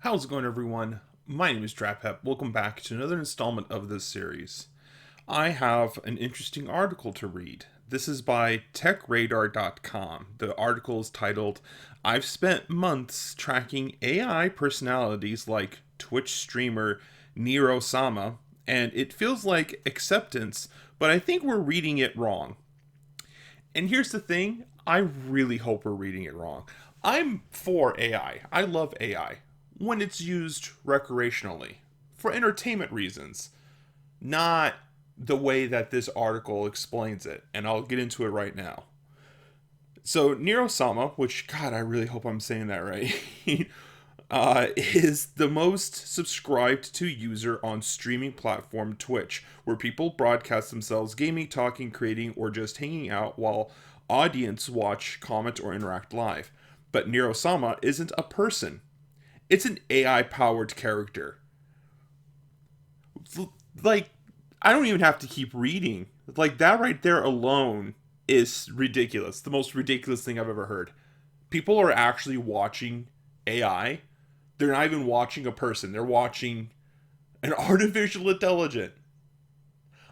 How's it going, everyone? My name is DrapPep. Welcome back to another installment of this series. I have an interesting article to read. This is by TechRadar.com. The article is titled, I've spent months tracking AI personalities like Twitch streamer Nero Sama, and it feels like acceptance, but I think we're reading it wrong. And here's the thing, I really hope we're reading it wrong. I'm for AI. I love AI when it's used recreationally for entertainment reasons, not the way that this article explains it. And I'll get into it right now. So, Nero Sama, which, God, I really hope I'm saying that right, is the most subscribed to user on streaming platform Twitch, where people broadcast themselves gaming, talking, creating, or just hanging out while audience watch, comment, or interact live. But Nero Sama isn't a person. It's an AI powered character. Like, I don't even have to keep reading. Like, that right there alone is ridiculous. The most ridiculous thing I've ever heard. People are actually watching AI. They're not even watching a person, they're watching an artificial intelligence.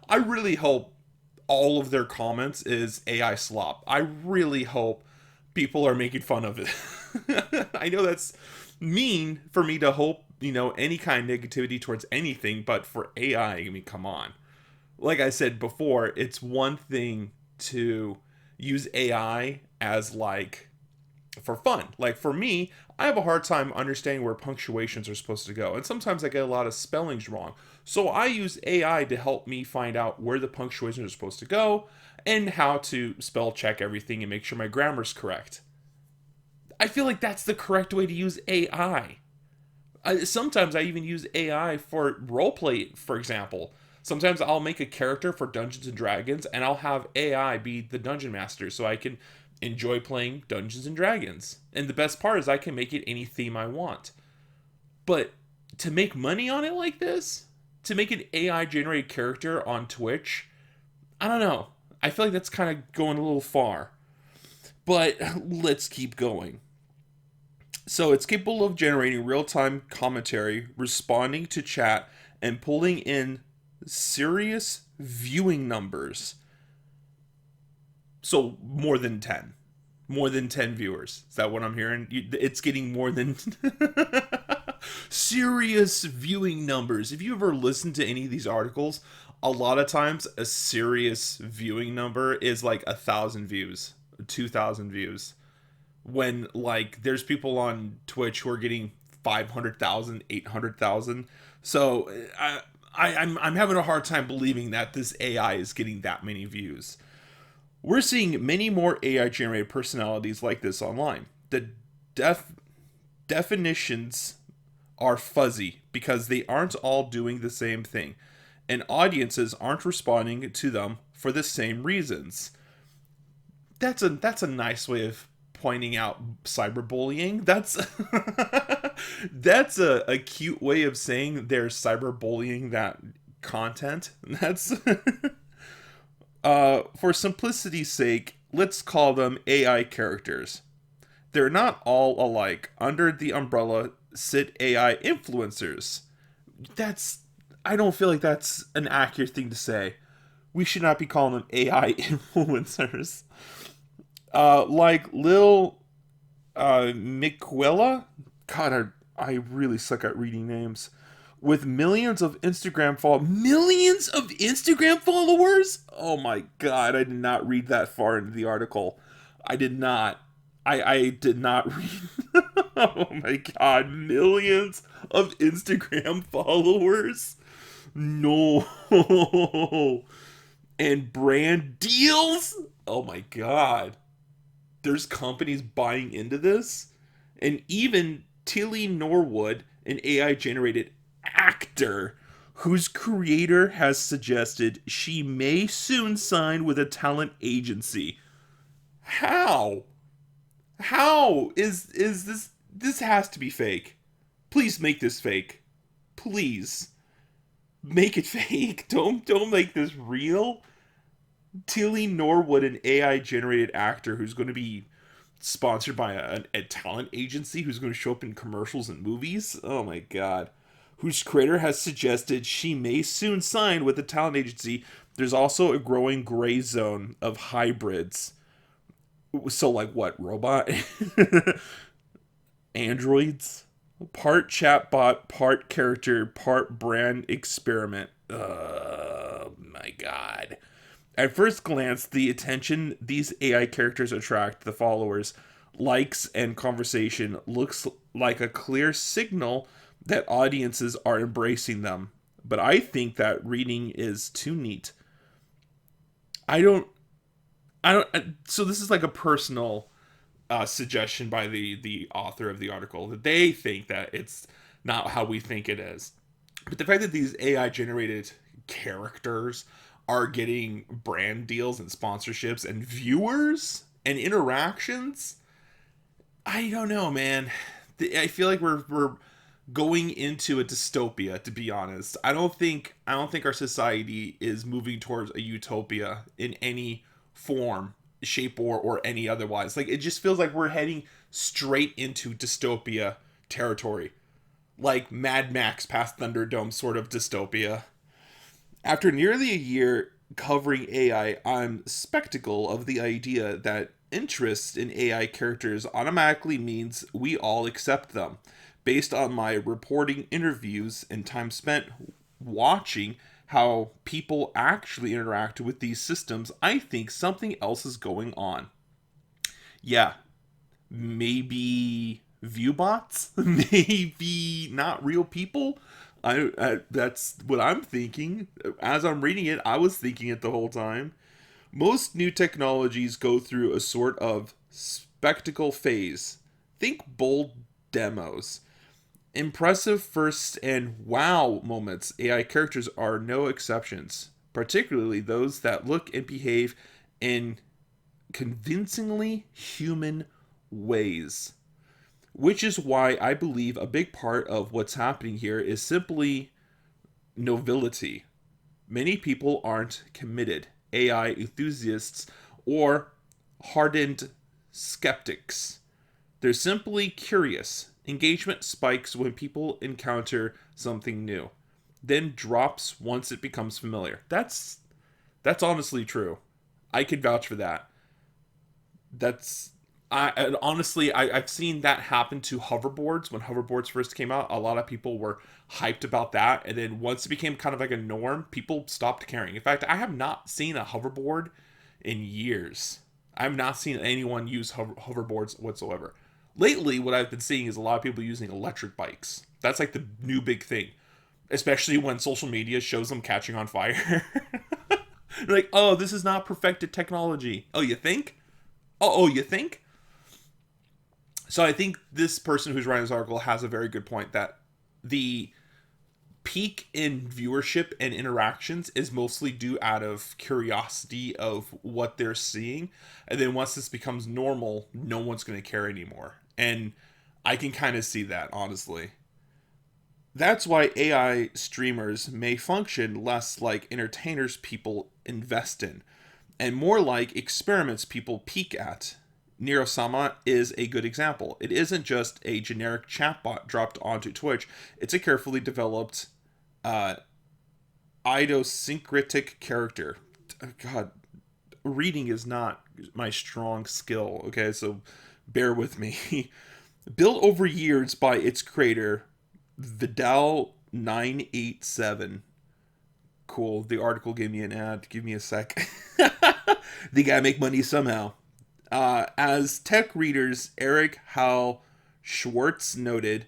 I really hope all of their comments is AI slop. I really hope people are making fun of it. I know that's mean for me to hope, any kind of negativity towards anything, but for AI, I mean, come on. Like I said before, it's one thing to use AI as like for fun. Like for me, I have a hard time understanding where punctuations are supposed to go, and sometimes I get a lot of spellings wrong. So I use AI to help me find out where the punctuations are supposed to go and how to spell check everything and make sure my grammar's correct. I feel like that's the correct way to use AI. Sometimes I even use AI for roleplay, for example. Sometimes I'll make a character for Dungeons and Dragons and I'll have AI be the dungeon master so I can enjoy playing Dungeons and Dragons. And the best part is I can make it any theme I want. But to make money on it like this, to make an AI generated character on Twitch, I don't know. I feel like that's kind of going a little far. But let's keep going. So it's capable of generating real time commentary, responding to chat, and pulling in serious viewing numbers. So more than 10. More than 10 viewers. Is that what I'm hearing? It's getting more than serious viewing numbers. If you ever listen to any of these articles, a lot of times a serious viewing number is like 1,000 views, 2,000 views. When like there's people on Twitch who are getting 500,000, 800,000. So I'm having a hard time believing that this AI is getting that many views. We're seeing many more AI generated personalities like this online. The definitions are fuzzy because they aren't all doing the same thing, and audiences aren't responding to them for the same reasons. That's a nice way of pointing out cyberbullying. That's that's a cute way of saying they're cyberbullying that content. That's for simplicity's sake, let's call them AI characters. They're not all alike. Under the umbrella sit AI influencers. That's I don't feel like that's an accurate thing to say. We should not be calling them AI influencers. Like Lil Miquela. God, I really suck at reading names. With millions of Instagram followers. Oh my god, I did not read that far into the article. I did not. I did not read. Oh my god, millions of Instagram followers. No. And brand deals. Oh my god, there's companies buying into this, and even Tilly Norwood, an AI generated actor whose creator has suggested she may soon sign with a talent agency. How? How is this? This has to be fake. Please make this fake. Please make it fake. Don't make this real. Tilly Norwood, an AI generated actor who's going to be sponsored by a talent agency who's going to show up in commercials and movies. Oh my god. Whose creator has suggested she may soon sign with a talent agency. There's also a growing gray zone of hybrids. So, like, what? Robot? Androids? Part chatbot, part character, part brand experiment. Oh my god. At first glance, the attention these AI characters attract, the followers, likes, and conversation, looks like a clear signal that audiences are embracing them. But I think that reading is too neat. I don't. So this is like a personal suggestion by the author of the article that they think that it's not how we think it is. But the fact that these AI generated characters are getting brand deals and sponsorships and viewers and interactions, I don't know, man. I feel like we're going into a dystopia, to be honest. I don't think our society is moving towards a utopia in any form, shape, or any otherwise. Like, it just feels like we're heading straight into dystopia territory, like Mad Max past Thunderdome sort of dystopia. After nearly a year covering AI, I'm skeptical of the idea that interest in AI characters automatically means we all accept them. Based on my reporting, interviews, and time spent watching how people actually interact with these systems, I think something else is going on. Yeah, maybe viewbots, maybe not real people. That's what I'm thinking. As I'm reading it, I was thinking it the whole time. Most new technologies go through a sort of spectacle phase. Think bold demos, impressive first, and wow moments. AI characters are no exceptions, particularly those that look and behave in convincingly human ways. Which is why I believe a big part of what's happening here is simply novelty. Many people aren't committed AI enthusiasts or hardened skeptics. They're simply curious. Engagement spikes when people encounter something new, then drops once it becomes familiar. That's honestly true. I could vouch for that. That's I and honestly, I've seen that happen to hoverboards. When hoverboards first came out, a lot of people were hyped about that, and then once it became kind of like a norm, people stopped caring. In fact, I have not seen a hoverboard in years. I've not seen anyone use hoverboards whatsoever. Lately, what I've been seeing is a lot of people using electric bikes. That's like the new big thing, especially when social media shows them catching on fire. Like, oh, this is not perfected technology. Oh, you think? Oh, you think? So I think this person who's writing this article has a very good point that the peak in viewership and interactions is mostly due out of curiosity of what they're seeing. And then once this becomes normal, no one's going to care anymore. And I can kind of see that, honestly. That's why AI streamers may function less like entertainers people invest in, and more like experiments people peek at. Neurosama is a good example. It isn't just a generic chatbot dropped onto Twitch, it's a carefully developed idiosyncratic character. God, reading is not my strong skill, okay? So bear with me. Built over years by its creator, Vidal987. Cool. The article gave me an ad. Give me a sec. They gotta make money somehow. As tech readers Eric Hal Schwartz noted,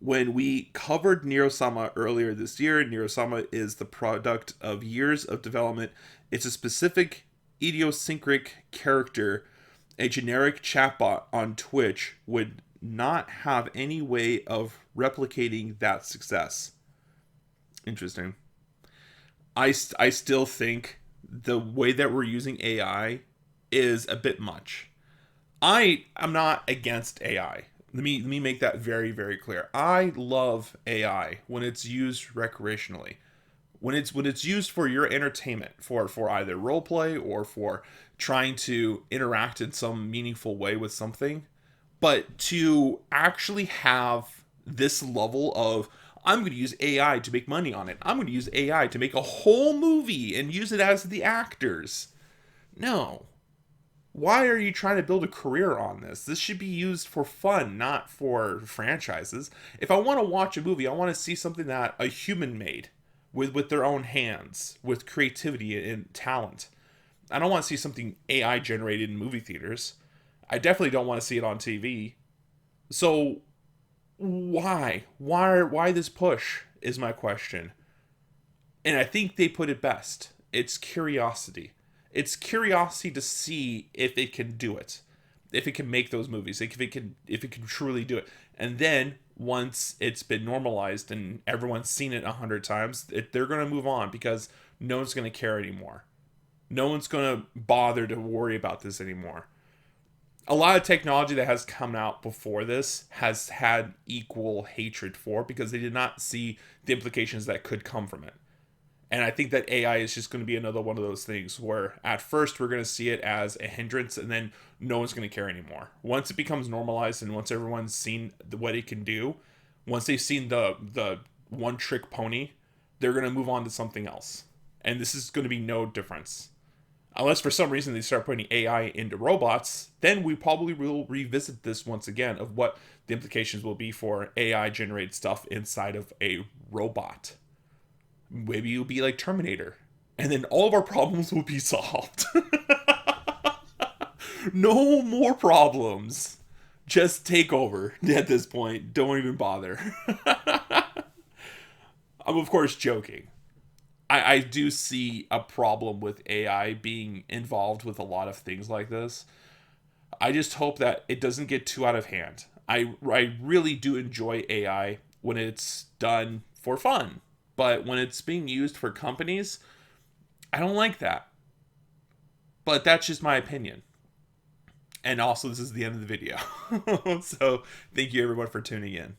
when we covered Neurosama earlier this year, Neurosama is the product of years of development. It's a specific idiosyncratic character. A generic chatbot on Twitch would not have any way of replicating that success. Interesting. I still think the way that we're using AI is a bit much. I am not against AI. Let me make that very, very clear. I love AI when it's used recreationally. When it's used for your entertainment, for either role play or for trying to interact in some meaningful way with something, but to actually have this level of, I'm going to use AI to make money on it. I'm going to use AI to make a whole movie and use it as the actors. No. Why are you trying to build a career on this? This should be used for fun, not for franchises. If I want to watch a movie, I want to see something that a human made with their own hands, with creativity and talent. I don't want to see something AI generated in movie theaters. I definitely don't want to see it on TV. So why? Why this push is my question. And I think they put it best. It's curiosity. It's curiosity to see if it can do it. If it can make those movies, if it can truly do it. And then once it's been normalized and everyone's seen it 100 times, they're going to move on because no one's going to care anymore. No one's going to bother to worry about this anymore. A lot of technology that has come out before this has had equal hatred for because they did not see the implications that could come from it. And I think that AI is just going to be another one of those things where at first we're going to see it as a hindrance and then no one's going to care anymore. Once it becomes normalized and once everyone's seen what it can do, once they've seen the one trick pony, they're going to move on to something else. And this is going to be no difference. Unless for some reason they start putting AI into robots, then we probably will revisit this once again of what the implications will be for AI generated stuff inside of a robot. Maybe you'll be like Terminator, and then all of our problems will be solved. No more problems. Just take over at this point. Don't even bother. I'm, of course, joking. I do see a problem with AI being involved with a lot of things like this. I just hope that it doesn't get too out of hand. I really do enjoy AI when it's done for fun. But when it's being used for companies, I don't like that. But that's just my opinion. And also, this is the end of the video. So, thank you everyone for tuning in.